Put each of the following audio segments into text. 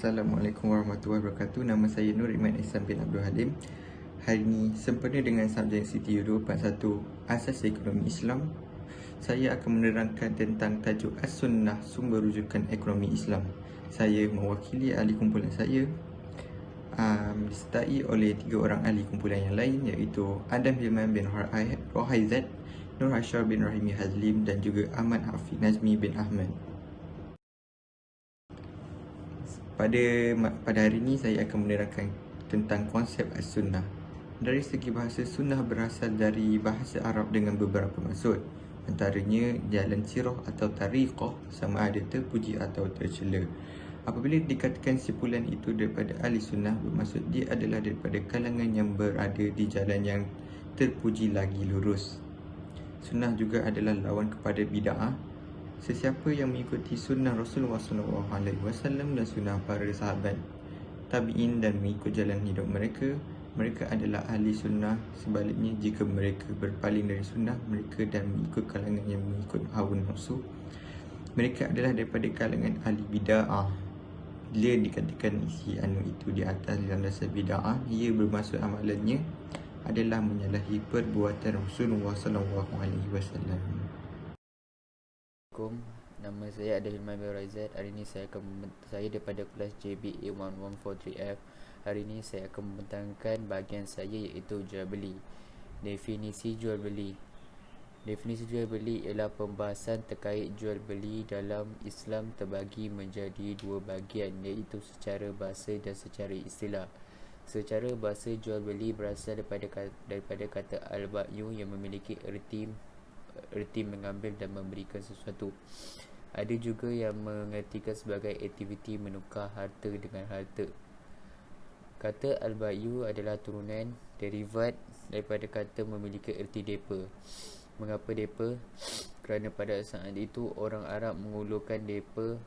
Assalamualaikum warahmatullahi wabarakatuh. Nama saya Nur Iman Ihsan bin Abdul Halim. Hari ini sempena dengan subjek CTU 241 Asas Ekonomi Islam, saya akan menerangkan tentang tajuk As-Sunnah, sumber rujukan ekonomi Islam. Saya mewakili ahli kumpulan saya, disertai oleh 3 orang ahli kumpulan yang lain, iaitu Adam Hilman bin Rohaizat, Nur Hashar bin Rahimi Hazlim dan juga Ahmad Hafiz Nazmi bin Ahmad. Pada hari ini saya akan menerangkan tentang konsep As-Sunnah. Dari segi bahasa, sunnah berasal dari bahasa Arab dengan beberapa maksud. Antaranya jalan sirah atau tariqah, sama ada terpuji atau tercela. Apabila dikatakan simpulan itu daripada ahli sunnah, bermaksud dia adalah daripada kalangan yang berada di jalan yang terpuji lagi lurus. Sunnah juga adalah lawan kepada bid'ah. Sesiapa yang mengikuti sunnah Rasulullah SAW dan sunnah para sahabat tabi'in dan mengikut jalan hidup mereka, mereka adalah ahli sunnah. Sebaliknya, jika mereka berpaling dari sunnah mereka dan mengikut kalangan yang mengikut hawa nafsu, mereka adalah daripada kalangan ahli bid'ah. Bila dikatakan isi itu di atas landasan bid'ah, ia bermaksud amalannya adalah menyalahi perbuatan Rasulullah SAW. Nama saya Adam Hilman bin Rohaizat. Hari ini saya daripada kelas JBA 1143F. Hari ini saya akan membentangkan bahagian saya, iaitu jual beli. Definisi jual beli. Definisi jual beli ialah pembahasan terkait jual beli dalam Islam terbagi menjadi dua bahagian, iaitu secara bahasa dan secara istilah. Secara bahasa, jual beli berasal daripada kata al-ba'yu yang memiliki erti mengambil dan memberikan sesuatu. Ada juga yang mengertikan sebagai aktiviti menukar harta dengan harta. Kata al-ba'yu adalah turunan derivat daripada kata memiliki erti depa. Mengapa depa? Kerana pada saat itu orang Arab mengulurkan depa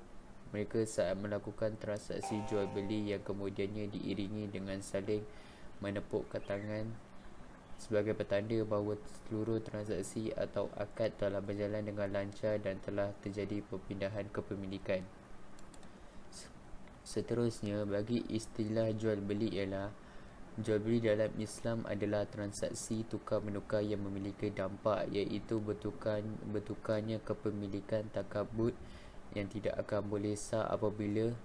mereka saat melakukan transaksi jual beli yang kemudiannya diiringi dengan saling menepukkan tangan sebagai petanda bahawa seluruh transaksi atau akad telah berjalan dengan lancar dan telah terjadi perpindahan kepemilikan. Seterusnya, bagi istilah jual beli ialah jual beli dalam Islam adalah transaksi tukar-menukar yang memiliki dampak, iaitu bertukarnya kepemilikan takabut yang tidak akan boleh sah apabila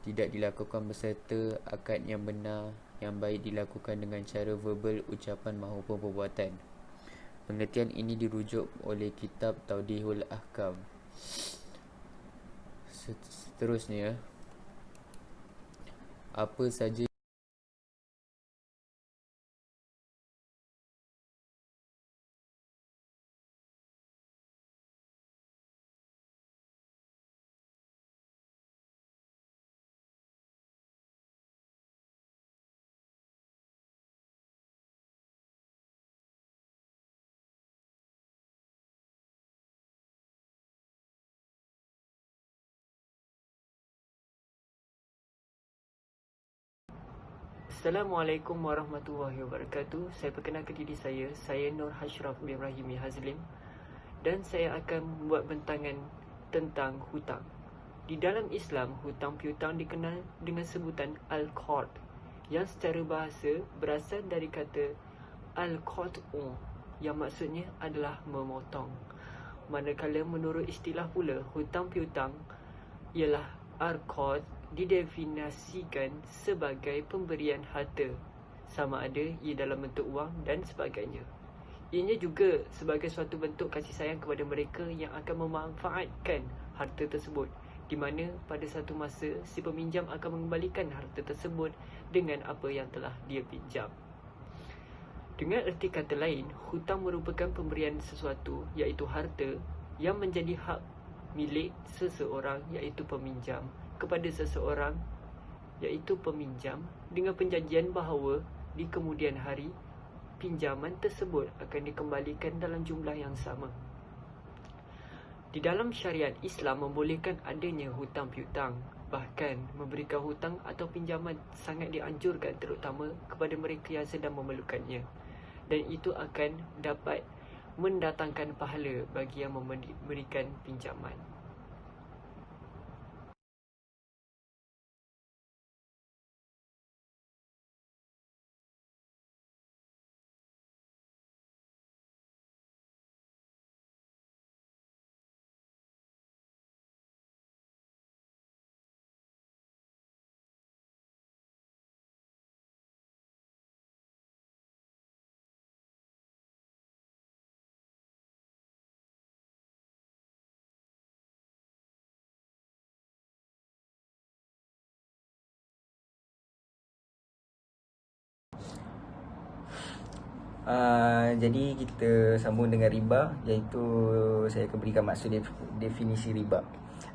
tidak dilakukan berserta akad yang benar, yang baik dilakukan dengan cara verbal, ucapan maupun perbuatan. Pengertian ini dirujuk oleh kitab Tawdihul Ahkam. Seterusnya, apa saja Assalamualaikum warahmatullahi wabarakatuh. Saya perkenalkan diri saya Nur Hashar bin Rahimi Hazlim, dan saya akan membuat bentangan tentang hutang. Di dalam Islam, hutang piutang dikenal dengan sebutan al-qard, yang secara bahasa berasal dari kata al-qat'u, yang maksudnya adalah memotong. Manakala menurut istilah pula, hutang piutang ialah al-qard didefinisikan sebagai pemberian harta, sama ada ia dalam bentuk wang dan sebagainya. Ianya juga sebagai suatu bentuk kasih sayang kepada mereka yang akan memanfaatkan harta tersebut, di mana pada satu masa si peminjam akan mengembalikan harta tersebut dengan apa yang telah dia pinjam. Dengan erti kata lain, hutang merupakan pemberian sesuatu, iaitu harta, yang menjadi hak milik seseorang, iaitu peminjam, kepada seseorang, iaitu peminjam, dengan perjanjian bahawa di kemudian hari pinjaman tersebut akan dikembalikan dalam jumlah yang sama. Di dalam syariat Islam membolehkan adanya hutang piutang. Bahkan memberikan hutang atau pinjaman sangat dianjurkan, terutama kepada mereka yang sedang memerlukannya, dan itu akan dapat mendatangkan pahala bagi yang memberikan pinjaman. Jadi kita sambung dengan riba, iaitu saya akan berikan maksud definisi riba.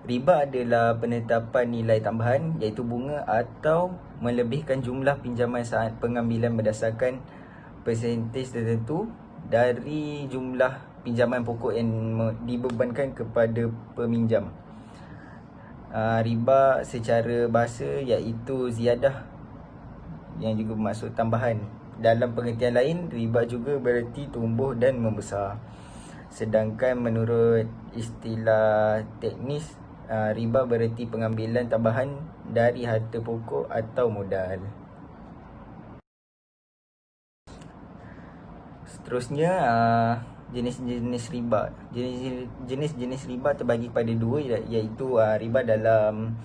Riba adalah penetapan nilai tambahan, iaitu bunga atau melebihkan jumlah pinjaman saat pengambilan berdasarkan persentase tertentu dari jumlah pinjaman pokok yang dibebankan kepada peminjam. Riba secara bahasa iaitu ziyadah, yang juga bermaksud tambahan. Dalam pengertian lain, riba juga bererti tumbuh dan membesar. Sedangkan menurut istilah teknis, riba bererti pengambilan tambahan dari harta pokok atau modal. Seterusnya, jenis-jenis riba. Jenis-jenis riba terbagi pada dua, iaitu riba dalam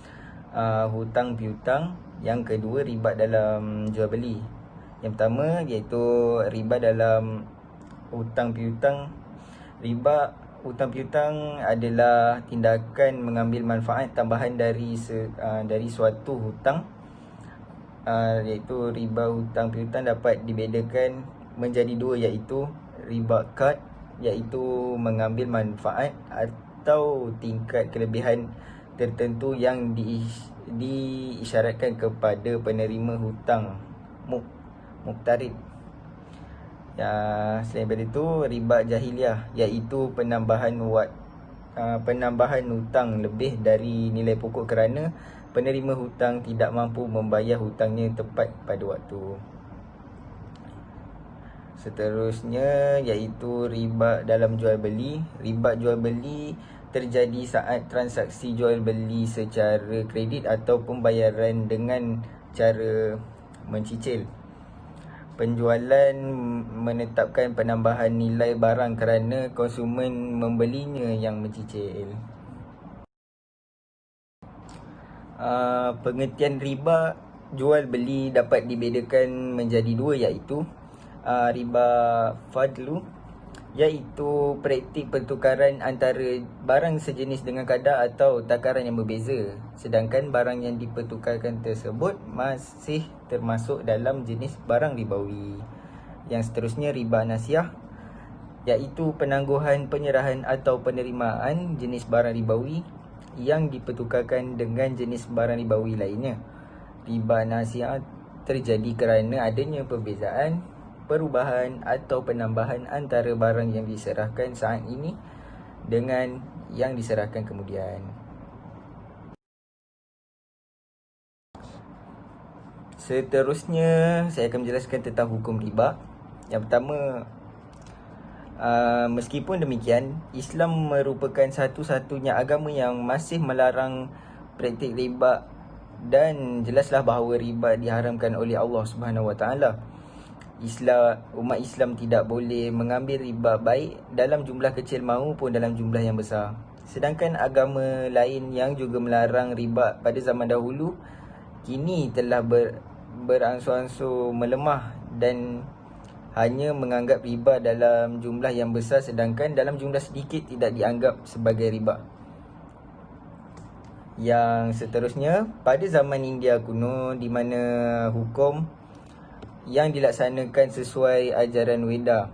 hutang piutang. Yang kedua, riba dalam jual beli. Yang pertama iaitu riba dalam hutang piutang. Riba hutang piutang adalah tindakan mengambil manfaat tambahan dari suatu hutang. Iaitu riba hutang piutang dapat dibedakan menjadi dua, iaitu riba kad, iaitu mengambil manfaat atau tingkat kelebihan tertentu yang diisyaratkan kepada penerima hutang muktarid. Selain daripada itu, riba jahiliah, iaitu penambahan hutang lebih dari nilai pokok kerana penerima hutang tidak mampu membayar hutangnya tepat pada waktu. Seterusnya iaitu riba dalam jual beli. Riba jual beli terjadi saat transaksi jual beli secara kredit atau pembayaran dengan cara mencicil. Penjualan menetapkan penambahan nilai barang kerana konsumen membelinya yang mencicil. Pengertian riba jual beli dapat dibedakan menjadi dua, iaitu riba fadlu, iaitu praktik pertukaran antara barang sejenis dengan kadar atau takaran yang berbeza, sedangkan barang yang dipertukarkan tersebut masih termasuk dalam jenis barang ribawi. Yang seterusnya, riba nasiah, iaitu penangguhan penyerahan atau penerimaan jenis barang ribawi yang dipertukarkan dengan jenis barang ribawi lainnya. Riba nasiah terjadi kerana adanya perbezaan, perubahan atau penambahan antara barang yang diserahkan saat ini dengan yang diserahkan kemudian. Seterusnya, saya akan menjelaskan tentang hukum riba. Yang pertama, meskipun demikian, Islam merupakan satu-satunya agama yang masih melarang praktik riba, dan jelaslah bahawa riba diharamkan oleh Allah Subhanahu Wa Taala. Umat Islam tidak boleh mengambil riba baik dalam jumlah kecil maupun dalam jumlah yang besar. Sedangkan agama lain yang juga melarang riba pada zaman dahulu kini telah beransur-ansur melemah dan hanya menganggap riba dalam jumlah yang besar, sedangkan dalam jumlah sedikit tidak dianggap sebagai riba. Yang seterusnya, pada zaman India kuno di mana hukum yang dilaksanakan sesuai ajaran Weda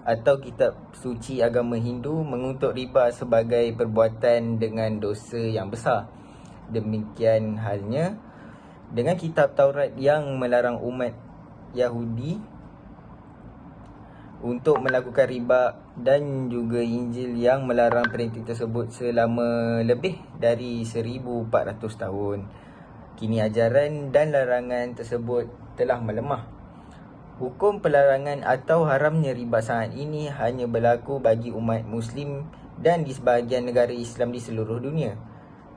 atau kitab suci agama Hindu mengutuk riba sebagai perbuatan dengan dosa yang besar. Demikian halnya dengan kitab Taurat yang melarang umat Yahudi untuk melakukan riba, dan juga Injil yang melarang praktik tersebut selama lebih dari 1400 tahun. Kini ajaran dan larangan tersebut telah melemah. Hukum pelarangan atau haramnya riba saat ini hanya berlaku bagi umat Muslim dan di sebahagian negara Islam di seluruh dunia.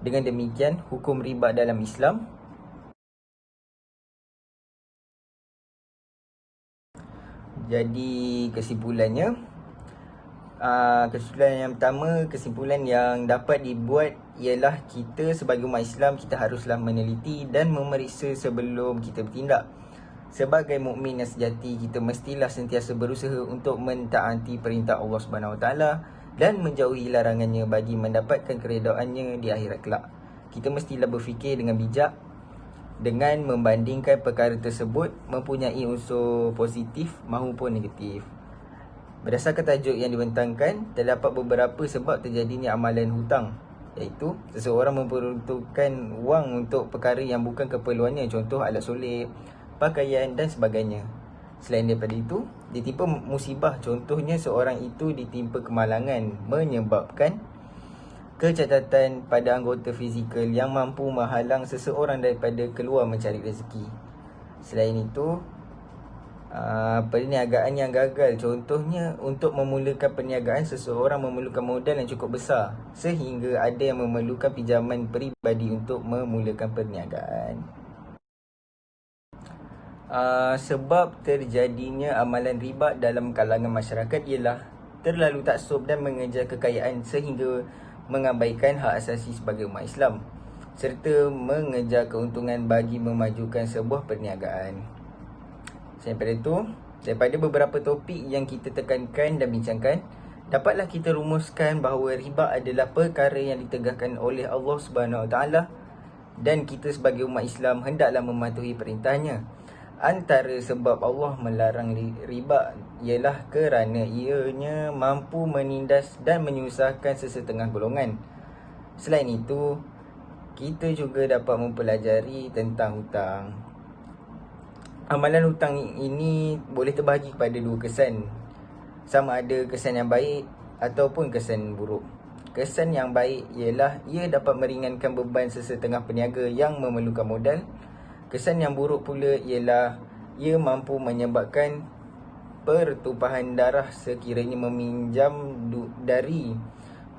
Dengan demikian, hukum riba dalam Islam jadi kesimpulannya, kesimpulan yang pertama, kesimpulan yang dapat dibuat ialah kita sebagai umat Islam, kita haruslah meneliti dan memeriksa sebelum kita bertindak. Sebagai mukmin yang sejati, kita mestilah sentiasa berusaha untuk mentaati perintah Allah Subhanahu Wa Taala dan menjauhi larangannya bagi mendapatkan keredaannya di akhirat kelak. Kita mestilah berfikir dengan bijak dengan membandingkan perkara tersebut mempunyai unsur positif maupun negatif. Berdasarkan tajuk yang dibentangkan, terdapat beberapa sebab terjadinya amalan hutang, iaitu seseorang memperuntukkan wang untuk perkara yang bukan keperluannya, contoh alat solek, pakaian dan sebagainya. Selain daripada itu, ditimpa musibah, contohnya seorang itu ditimpa kemalangan menyebabkan kecacatan pada anggota fizikal yang mampu menghalang seseorang daripada keluar mencari rezeki. Selain itu, perniagaan yang gagal, contohnya untuk memulakan perniagaan seseorang memerlukan modal yang cukup besar sehingga ada yang memerlukan pinjaman peribadi untuk memulakan perniagaan. Sebab terjadinya amalan riba dalam kalangan masyarakat ialah terlalu taksub dan mengejar kekayaan sehingga mengabaikan hak asasi sebagai umat Islam serta mengejar keuntungan bagi memajukan sebuah perniagaan. Daripada itu, daripada beberapa topik yang kita tekankan dan bincangkan, dapatlah kita rumuskan bahawa riba adalah perkara yang ditegakkan oleh Allah Subhanahu Wa Taala dan kita sebagai umat Islam hendaklah mematuhi perintahnya. Antara sebab Allah melarang riba ialah kerana ianya mampu menindas dan menyusahkan sesetengah golongan. Selain itu, kita juga dapat mempelajari tentang hutang. Amalan hutang ini boleh terbahagi kepada dua kesan, sama ada kesan yang baik ataupun kesan buruk. Kesan yang baik ialah ia dapat meringankan beban sesetengah peniaga yang memerlukan modal. Kesan yang buruk pula ialah ia mampu menyebabkan pertumpahan darah sekiranya meminjam dari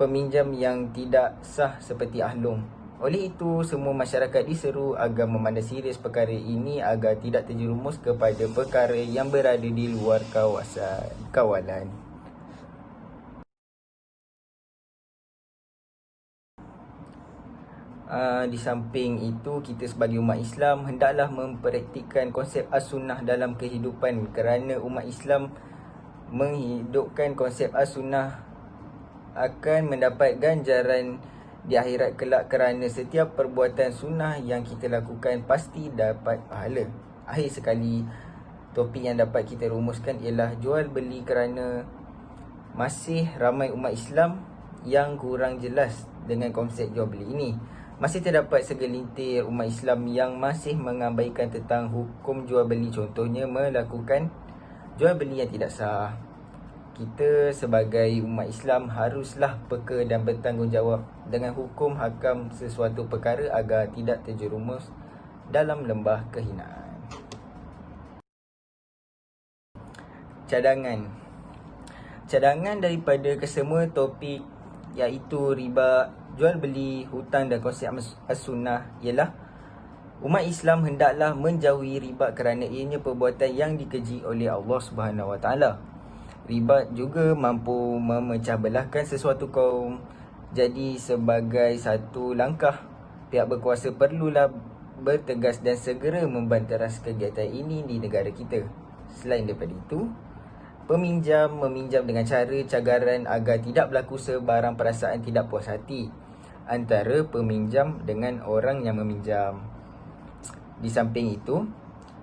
peminjam yang tidak sah seperti ahlum. Oleh itu, semua masyarakat diseru agar memandang serius perkara ini agar tidak terjerumus kepada perkara yang berada di luar kawalan. Di samping itu, kita sebagai umat Islam hendaklah mempraktikkan konsep as-sunnah dalam kehidupan kerana umat Islam menghidupkan konsep as-sunnah akan mendapat ganjaran di akhirat kelak kerana setiap perbuatan sunnah yang kita lakukan pasti dapat pahala. Akhir sekali, topik yang dapat kita rumuskan ialah jual beli kerana masih ramai umat Islam yang kurang jelas dengan konsep jual beli ini. Masih terdapat segelintir umat Islam yang masih mengabaikan tentang hukum jual beli, contohnya melakukan jual beli yang tidak sah. Kita sebagai umat Islam haruslah peka dan bertanggungjawab dengan hukum hakam sesuatu perkara agar tidak terjerumus dalam lembah kehinaan. Cadangan daripada kesemua topik iaitu riba, jual beli, hutang dan konsep as-sunnah ialah umat Islam hendaklah menjauhi riba kerana ianya perbuatan yang dikeji oleh Allah Subhanahu Wa Taala. Riba juga mampu memecah belahkan sesuatu kaum. Jadi sebagai satu langkah, pihak berkuasa perlulah bertegas dan segera membanteras kegiatan ini di negara kita. Selain daripada itu, peminjam meminjam dengan cara cagaran agar tidak berlaku sebarang perasaan tidak puas hati antara peminjam dengan orang yang meminjam. Di samping itu,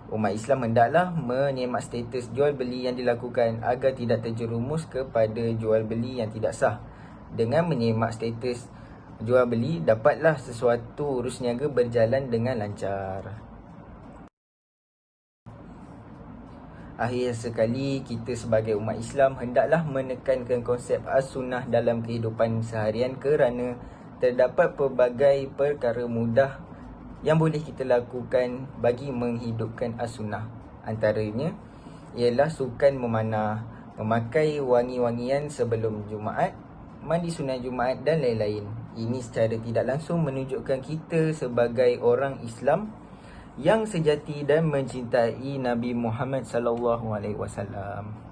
umat Islam hendaklah menyemak status jual beli yang dilakukan agar tidak terjerumus kepada jual beli yang tidak sah. Dengan menyemak status jual beli, dapatlah sesuatu urus niaga berjalan dengan lancar. Akhir sekali, kita sebagai umat Islam hendaklah menekankan konsep as-sunnah dalam kehidupan seharian kerana terdapat pelbagai perkara mudah yang boleh kita lakukan bagi menghidupkan as-sunnah. Antaranya ialah sukan memanah, memakai wangi-wangian sebelum Jumaat, mandi sunat Jumaat dan lain-lain. Ini secara tidak langsung menunjukkan kita sebagai orang Islam yang sejati dan mencintai Nabi Muhammad sallallahu alaihi wasallam.